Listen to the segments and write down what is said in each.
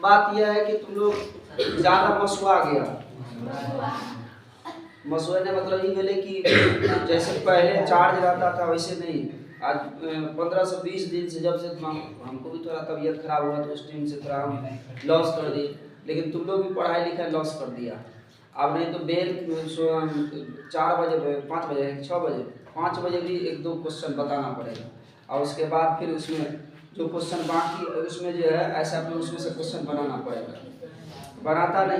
बात यह है कि तुम लोग ज़्यादा मसुआ गया। मसुआने मतलब ये बोले कि जैसे पहले चार्ज रहता था वैसे नहीं। आज 15 से 20 दिन से जब से हमको भी थोड़ा तबीयत खराब हुआ तो उस टाइम से थोड़ा हम लॉस कर दिए, लेकिन तुम लोग भी पढ़ाई लिखाई लॉस कर दिया। अब नहीं तो बेल 4 बजे 5 बजे 6 बजे 5 बजे भी 1-2 क्वेश्चन बताना पड़ेगा, और उसके बाद फिर उसमें जो क्वेश्चन बाकी उसमें जो है ऐसा अपने उसमें से क्वेश्चन बनाना पड़ेगा। बनाता नहीं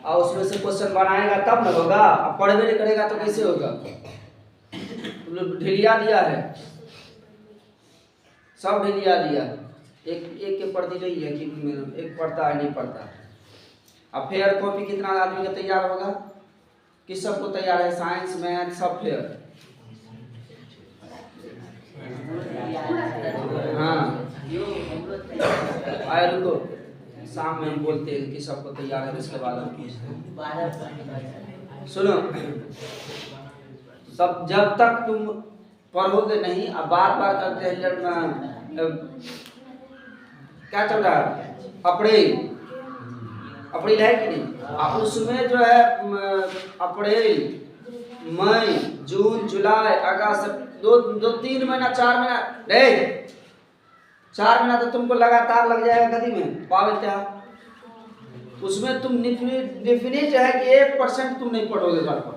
और उसमें से क्वेश्चन बनाएगा तब न होगा। अब पढ़वे नहीं करेगा तो कैसे होगा? तुम लोग ढिलिया दिया है, सब ढिलिया दिया है। एक के प्रति नहीं है कि एक पढ़ता है नहीं पढ़ता। अब फेयर कॉपी कितना आदमी का तैयार होगा? किस सबको तैयार है? साइंस मैथ सब फेयर। हाँ आए रुको, शाम में हम बोलते हैं कि सबको तैयार है, उसके बाद हम सुनो। सब जब तक तुम पढ़ोगे नहीं, अब बार बार करते हैं लड़ना। क्या चल रहा है? अप्रैल है कि नहीं? अब उसमें जो है अप्रैल मई जून जुलाई अगस्त 2-3 महीना 4 महीना रे 4 महीना तो तुमको लगातार लग जाएगा कदी में पावे क्या। उसमें तुम डेफिनेट है कि 1% तुम नहीं पढ़ोगे घर पर।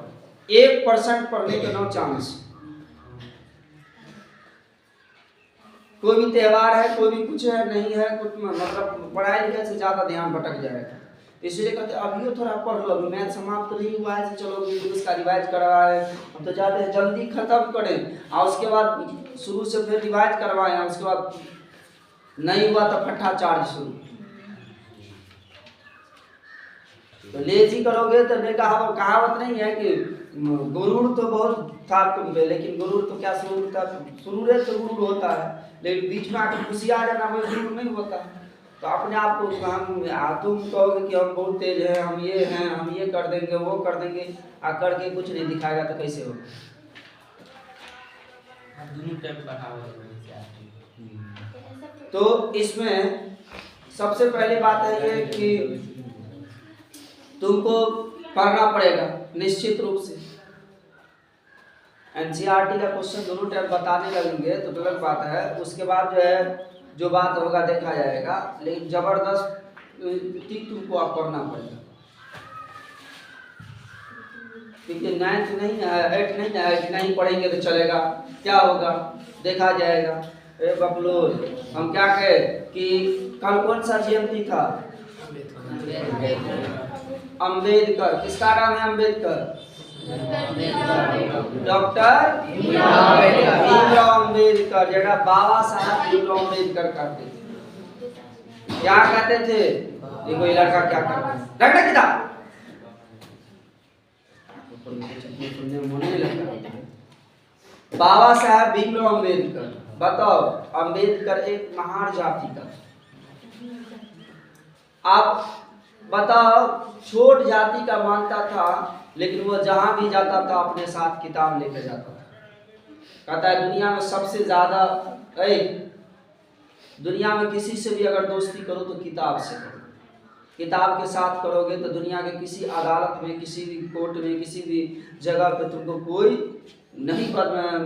1% पढ़ने के नो चांस। कोई भी त्योहार है, कोई भी कुछ है नहीं है, कुछ मतलब पढ़ाई लिखाई से ज्यादा ध्यान भटक जाएगा। इसलिए कहते अभी थोड़ा पढ़ लो, अभी मैथ समाप्त तो नहीं हुआ है, चलो इंग्लिश का रिवाइज करवाए। हम तो चाहते हैं जल्दी खत्म करें और उसके बाद शुरू से फिर रिवाइज करवाएं, उसके बाद नहीं हुआ तो फट्टा चार्ज शुरू। तो लेजी करोगे तो कहावत नहीं है कि गुरूर तो बहुत था तुम पे, लेकिन गुरूर तो क्या सुरूर था? सुरूर है तो गुरूर होता है, लेकिन बीच में आकर खुशी आ जाना वो गुरूर नहीं होता। तो अपने आप को तुम कहोगे कि हम बहुत तेज हैं, हम ये हैं, हम ये कर देंगे वो कर देंगे, आ करके कुछ नहीं दिखाएगा तो कैसे होगा? तो इसमें सबसे पहली बात है ये कि तुमको पढ़ना पड़ेगा निश्चित रूप से। एनसीईआरटी का क्वेश्चन दोनों टाइम बताने लगेंगे तो गलत बात है। उसके बाद जो है जो बात होगा देखा जाएगा, लेकिन जबरदस्त तुमको आप पढ़ना पड़ेगा। क्योंकि 9th नहीं है, 8th नहीं है, 8th नहीं पढ़ेंगे तो चलेगा? क्या होगा देखा जाएगा। ए बबलू, हम क्या कहे कि कल कौन सा जयंती था? अम्बेडकर। किसका नाम है अम्बेडकर? डॉक्टर भीमराव अम्बेडकर। जरा बाबा साहब भीमराव अम्बेडकर करते थे। क्या कहते थे? देखो ये लड़का क्या करता है, रखना किताब सुनने में नहीं लगता। बाबा साहब भीमराव अम्बेडकर। बताओ, अम्बेडकर एक महान जाति का। आप बताओ, छोट जाति का मानता था, लेकिन वो जहां भी जाता था अपने साथ किताब लेकर जाता था। कहता है दुनिया में सबसे ज्यादा दुनिया में किसी से भी अगर दोस्ती करो तो किताब से करो। किताब के साथ करोगे तो दुनिया के किसी अदालत में, किसी भी कोर्ट में, किसी भी जगह पे तुमको कोई नहीं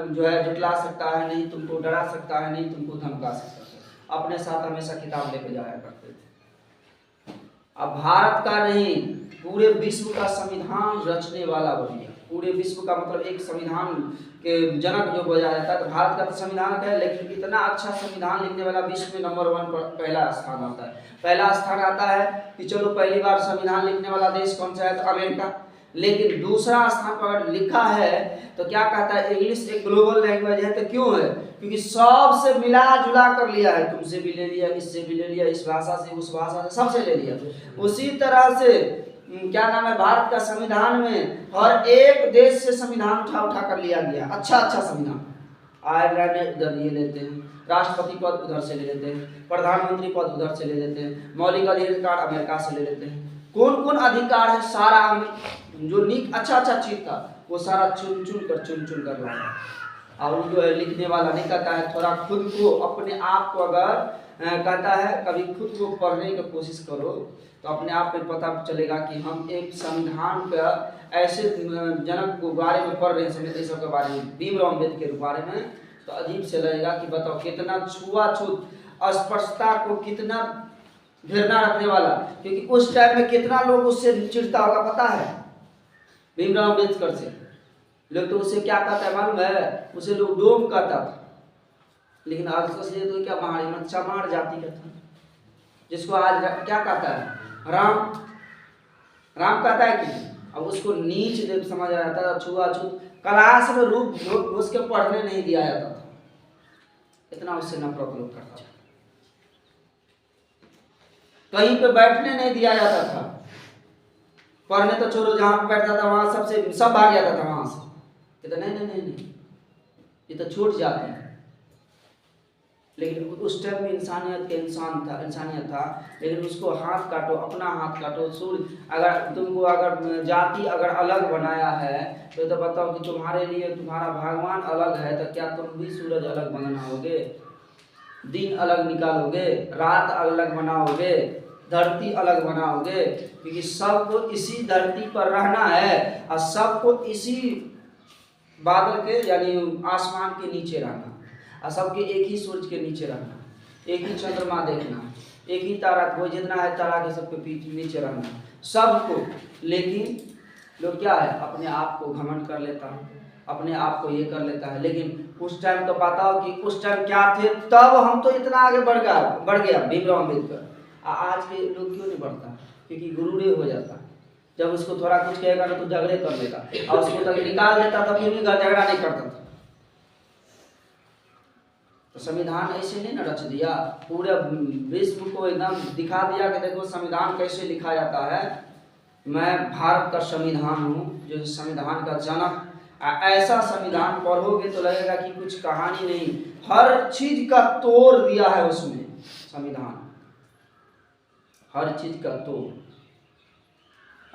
जो है जुटला सकता है, नहीं तुमको डरा सकता है, नहीं तुमको धमका सकता है। अपने साथ हमेशा किताब लेकर जाया करते थे। अब भारत का नहीं, पूरे विश्व का संविधान रचने वाला बन गया। पूरे विश्व का मतलब एक संविधान के जनक जो बोला जाता है, तो भारत का तो संविधान है, लेकिन इतना अच्छा संविधान लिखने वाला विश्व में नंबर 1 पर पहला स्थान आता है। पहला स्थान आता है कि चलो पहली बार संविधान लिखने वाला देश कौन सा है? तो अमेरिका। लेकिन दूसरा स्थान पर लिखा है तो क्या कहता है? इंग्लिश एक ग्लोबल लैंग्वेज है। तो क्यों है? क्योंकि सबसे मिला जुला कर लिया है। तुमसे भी ले लिया, इससे भी ले लिया, इस भाषा से उस भाषा से सबसे ले लिया। उसी तरह से क्या नाम है, भारत का संविधान में हर एक देश से संविधान उठा कर लिया गया। अच्छा संविधान। आयरलैंड उधर ये लेते हैं, राष्ट्रपति पद उधर से ले लेते हैं, प्रधानमंत्री पद उधर से ले लेते हैं, मौलिक अधिकार अमेरिका से ले लेते हैं। कौन कौन अधिकार है? सारा जो नीक अच्छा चीज था वो सारा चुन चुन कर लाया। और वो जो है लिखने वाला नहीं कहता है, थोड़ा खुद को अपने आप को अगर कहता है कभी खुद को पढ़ने की कोशिश करो तो अपने आप में पता चलेगा कि हम एक संविधान का ऐसे जनक को बारे में पढ़ रहे हैं, समिति सब के बारे में, भीमराव अम्बेडकर के बारे में, तो अजीब से लगेगा कि बताओ कितना छुआछूत अस्पृश्यता को कितना घृणा रखने वाला, क्योंकि उस टाइम में कितना लोग उससे चिढ़ता होगा पता है, भीमराव अम्बेडकर से। लोग तो उसे क्या कहता है मालूम है, उसे लोग डोम कहता था, लेकिन आज तो क्या मार चमार जाति का था, जिसको आज क्या कहता है राम, राम कहता है कि अब उसको नीच देव समझा जाता था, छुआछूत, क्लास में रूप उसके पढ़ने नहीं दिया जाता था, इतना उससे नफरत लोग करता था, कहीं पे बैठने नहीं दिया जाता था, पढ़ने तो छोड़ो, जहां पे बैठता था वहां सबसे सब भाग जाता था वहां से, कहता नहीं ये तो छूट जाती है। लेकिन उस टाइम में इंसानियत था, लेकिन उसको हाथ काटो, अपना हाथ काटो, सूर्य अगर तुमको अगर जाति अगर अलग बनाया है तो बताओ कि तुम्हारे लिए तुम्हारा भगवान अलग है, तो क्या तुम भी सूरज अलग बनाओगे, दिन अलग निकालोगे, रात अलग बनाओगे, धरती अलग बनाओगे, क्योंकि सबको इसी धरती पर रहना है और सबको इसी बादल के यानी आसमान के नीचे रहना, और सबके एक ही सूरज के नीचे रहना, एक ही चंद्रमा देखना, एक ही तारा, कोई जितना है तारा के सबके नीचे रहना सबको। लेकिन लोग क्या है अपने आप को घमंड कर लेता है, अपने आप को ये कर लेता है। लेकिन उस टाइम तो बताओ कि उस टाइम क्या थे, तब हम तो इतना आगे बढ़ गया भीमराव अम्बेडकर। आज के लोग क्यों नहीं बढ़ता, क्योंकि गुरूरे हो जाता, जब उसको थोड़ा कुछ कहेगा तो झगड़े कर लेगा, और उसको तक निकाल देता था, फिर भी झगड़ा नहीं करता था। तो संविधान ऐसे नहीं ना रच दिया, पूरे विश्व को एकदम दिखा दिया कि देखो संविधान कैसे लिखा जाता है, मैं भारत का संविधान हूँ, जो संविधान का जनक। ऐसा संविधान पढ़ोगे तो लगेगा कि कुछ कहानी नहीं, हर चीज का तोड़ दिया है उसमें संविधान, हर चीज का तोड़।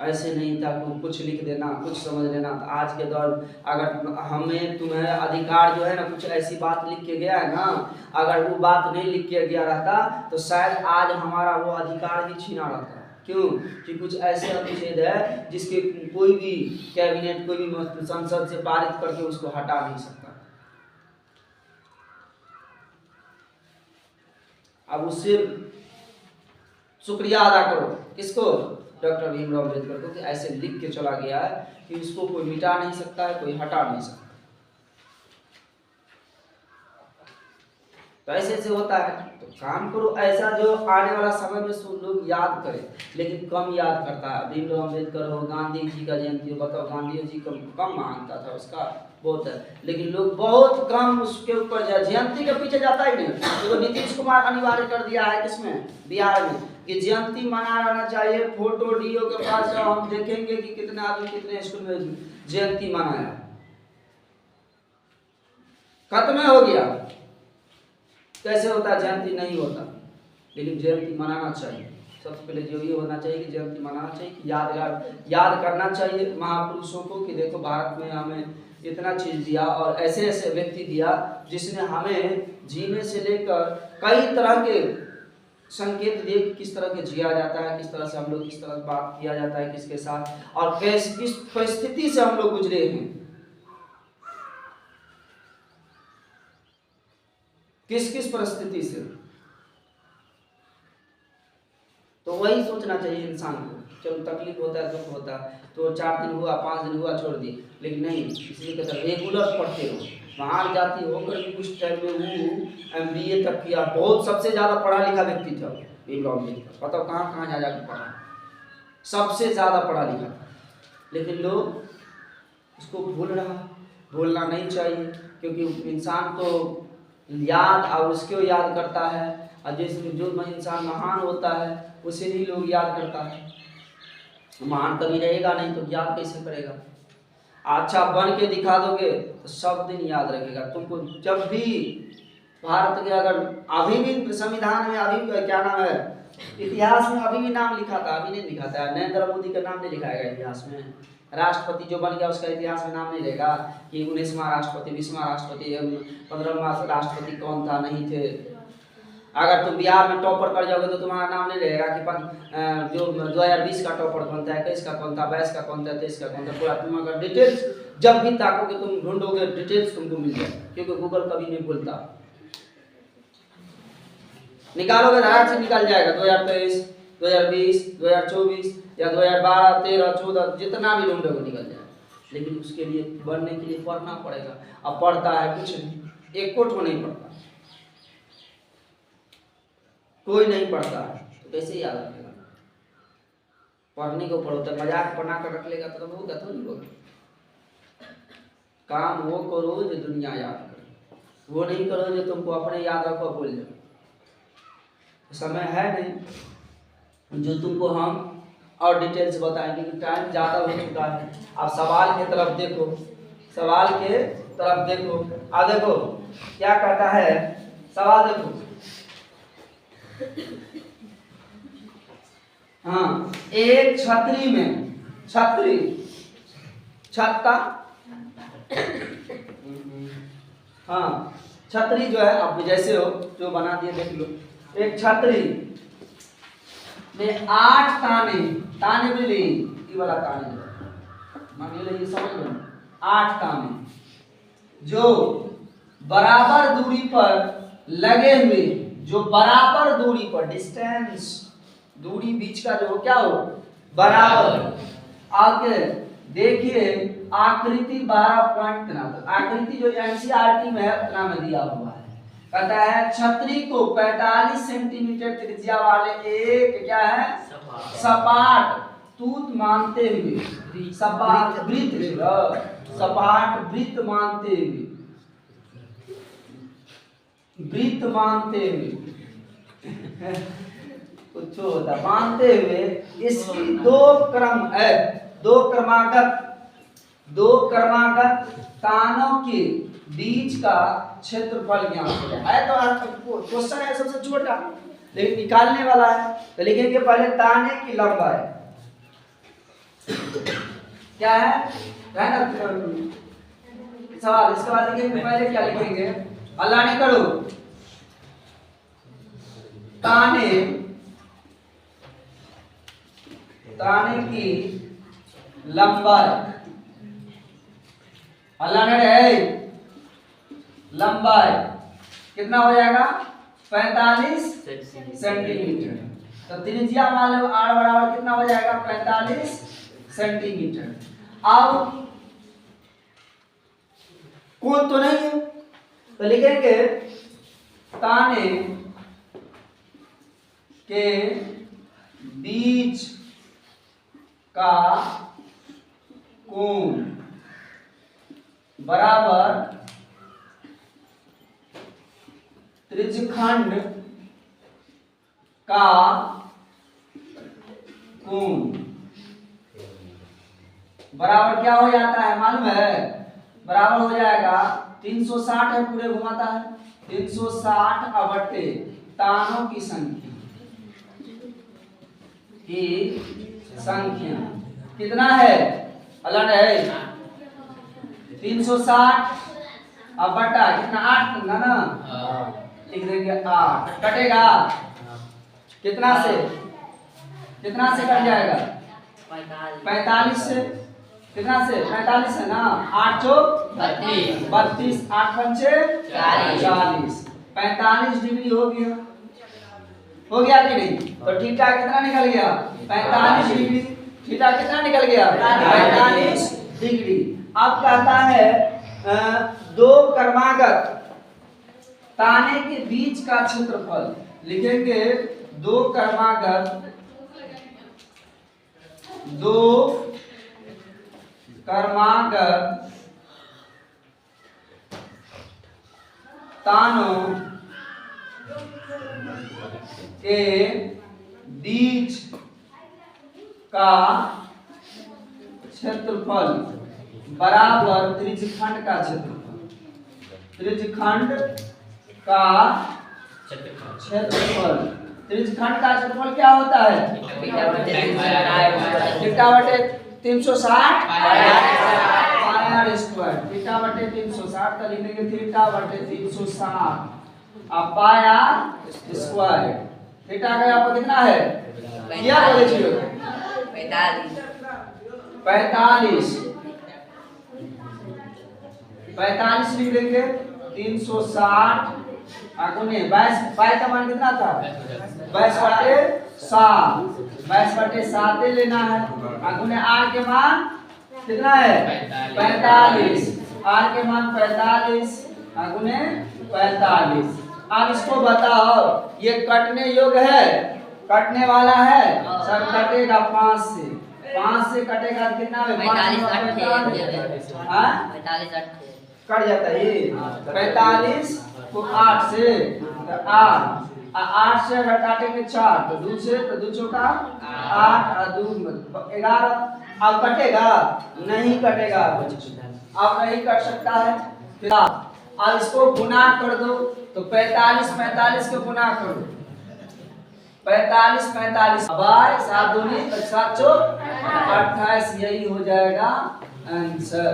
ऐसे नहीं था कुछ लिख देना कुछ समझ लेना। तो आज के दौर अगर हमें तुम्हें अधिकार जो है ना, कुछ ऐसी बात लिख के गया है ना, अगर वो बात नहीं लिख के गया रहता तो शायद आज हमारा वो अधिकार ही छीना रहता। क्यों? कि कुछ ऐसे अनुच्छेद है जिसके कोई भी कैबिनेट, कोई भी संसद से पारित करके उसको हटा नहीं सकता। अब उससे शुक्रिया अदा करो, किसको? डॉक्टर भीमराव अम्बेडकर को, कि ऐसे लिख के चला गया है कि उसको कोई मिटा नहीं सकता है, कोई हटा नहीं सकता। तो ऐसे ऐसे होता है, तो काम करो ऐसा जो आने वाला समय में लोग याद करें, लेकिन कम याद करता है। भीमराव अम्बेडकर हो, गांधी जी का जयंती हो, बताओ गांधी जी को कम मानता था उसका बहुत है, लेकिन लोग बहुत कम उसके ऊपर जयंती के पीछे जाता ही नहीं। तो नीतीश कुमार अनिवार्य कर दिया है किसमें, बिहार में, कि जयंती मना रहना चाहिए, फोटो डीओ के पास जाओ, हम देखेंगे कि कितने आदमी कितने स्कूल में जयंती मनाया। खत्म हो गया। कैसे होता है? जयंती नहीं होता, लेकिन जयंती मनाना चाहिए। सबसे पहले जो ये होना चाहिए कि जयंती मनाना चाहिए, याद करना चाहिए महापुरुषों को कि देखो भारत में हमें इतना चीज दिया और ऐसे ऐसे व्यक्ति दिया जिसने हमें जीने से लेकर कई तरह के संकेत दिए कि किस तरह के जिया जाता है, किस तरह से हम लोग, किस तरह बात किया जाता है किसके साथ, और किस परिस्थिति से हम लोग गुजरे हैं, किस किस परिस्थिति से। तो वही सोचना चाहिए इंसान को। चलो तकलीफ होता है, दुख होता है, तो 4 दिन हुआ 5 दिन हुआ छोड़ दिए, लेकिन नहीं, इसलिए कहते रेगुलर पढ़ते रहो। बाहर जाती होकर भी कुछ टाइम में वो MBA तक किया, बहुत सबसे ज़्यादा पढ़ा लिखा व्यक्ति था भीमराव अम्बेडकर। बताओ कहाँ कहाँ जा जाकर पढ़ा, सबसे ज़्यादा पढ़ा लिखा था। लेकिन लोग उसको भूलना नहीं चाहिए, क्योंकि इंसान तो याद और उसको याद करता है, और जो इंसान महान होता है उसे ही लोग याद करता है। महान कभी रहेगा नहीं तो याद कैसे करेगा? अच्छा बन के दिखा दोगे तो सब दिन याद रखेगा तुमको। जब भी भारत के अगर अभी भी संविधान में अभी क्या नाम है, इतिहास में अभी भी नाम लिखा था, अभी नहीं लिखा था। नरेंद्र मोदी का नाम नहीं लिखाएगा इतिहास में। राष्ट्रपति जो बन गया उसका इतिहास में नाम नहीं रहेगा कि 19वां राष्ट्रपति, 20वां राष्ट्रपति, 15वां राष्ट्रपति कौन था, नहीं थे। अगर तुम बिहार में टॉपर कर जाओगे तो तुम्हारा नाम नहीं रहेगा कि जो 2020 का टॉपर कौन था, 21 का कौन था, 22 का कौन था, 23 का कौन था। पूरा तुम अगर डिटेल्स जब भी ताकोगे तुम ढूंढोगे, डिटेल्स तुमको मिल जाए, क्योंकि गूगल कभी नहीं भूलता। निकालोगे आराम से निकल जाएगा। 2023, 2020, 2024 या 2012, 13, 14 जितना भी ढूंढोगे निकल जाएगा। लेकिन उसके लिए बढ़ने के लिए पढ़ना पड़ेगा। अब पढ़ता है कुछ नहीं, एक कोट को नहीं पढ़ता, कोई नहीं पढ़ता है तो कैसे याद रखेगा। पढ़ने को पढ़ो, तो मजाक बना कर रख लेगा तो होगा तो नहीं होगा। काम वो करो जो दुनिया याद करे, वो नहीं करो जो तुमको अपने याद रखो भूल जाओ। समय है नहीं जो तुमको हम और डिटेल्स बताएंगे कि टाइम ज़्यादा हो चुका है। आप सवाल के तरफ देखो, सवाल के तरफ देखो। देखो क्या कहता है सवाल, देखो। हाँ, एक छतरी में, छतरी, छत्ता, हाँ छतरी जो है आप जैसे हो जो बना दिए देख लो। एक छतरी में 8 ताने, ताने भी ली ये वाला ताने मान लो, ये समझ लो 8 ताने जो बराबर दूरी पर लगे हुए, जो बराबर दूरी पर, डिस्टेंस दूरी बीच का जो क्या हो बराबर। आगे देखिए आकृति 12.3, आकृति जो एनसीईआरटी में है उतना में दिया हुआ है। कहता है छतरी को 45 सेंटीमीटर त्रिज्या वाले एक क्या है सपाट तूत मानते हुए, सपाट वृत्त, सपाट वृत्त मानते हुए, वृत्त मानते हुए कुछ होता मानते हुए इसकी दो क्रम है, दो क्रमागत तानों के बीच का क्षेत्रफल ज्ञात है। तो क्वेश्चन है सबसे छोटा लेकिन निकालने वाला है। तो लिखेंगे पहले ताने की लंबाई क्या है ना सवाल। इसके बाद लिखेंगे पहले क्या लिखेंगे, अल्लाह ने करो ताने की लंबाई, अल्लाह ने है लंबाई कितना हो जाएगा 45 सेंटीमीटर। तो त्रिज्या मान लो r बराबर कितना हो जाएगा 45 सेंटीमीटर। अब कोण तो नहीं है तो लिखेंगे ताने के बीच का कोण बराबर त्रिज्यखंड का कोण बराबर क्या हो जाता है मालूम है, बराबर हो जाएगा 360 है, पूरे घुमाता है 360 तानों की संख्या कितना है अलग है 360 अब बटा कितना 8 ना लिख देंगे 8 कटेगा कितना से कट जाएगा 45 से, कितना से 45 है ना 8 चौक 32 8 पंचे 40 45 डिग्री हो गया कि नहीं। तो थीटा कितना निकल गया 45 डिग्री, थीटा कितना निकल गया 45 डिग्री। अब कहता है दो क्रमागत ताने के बीच का क्षेत्रफल, लिखेंगे दो क्रमागत तानों के बीच का क्षेत्रफल बराबर त्रिज्यखंड का क्षेत्रफल, त्रिज्यखंड का क्षेत्रफल त्रिज्यखंड का क्षेत्रफल क्या होता है? थीटा बटे 360 पाई स्क्वायर। थीटा बटे 360 का लिखने के थीटा बटे 360 अब पाई स्क्वायर। थीटा का आपको कितना है? क्या बोले छियो? 45 लिख देंगे। 360 गुने 22 पाई का मान कितना था? 22/7 लेना है। गुने आर के मान कितना है? 45। आर के मान 45 गुने 45। अब इसको बताओ ये कटने योग्य है? कटने वाला है? सर कटेगा 5 से। 5 से कटेगा कितना है? 45 कट जाता है ये। 45 को 8 से 8 से अगर काटेंगे 4 तो 2 से तो 2 चौका 8 और 2 11। अब कटेगा? नहीं कटेगा। अब नहीं कट सकता है। अब इसको गुना कर दो तो 45 को गुना कर दो। 45 बाय 7 दूनी 7 चौक 28 यही हो जाएगा आंसर।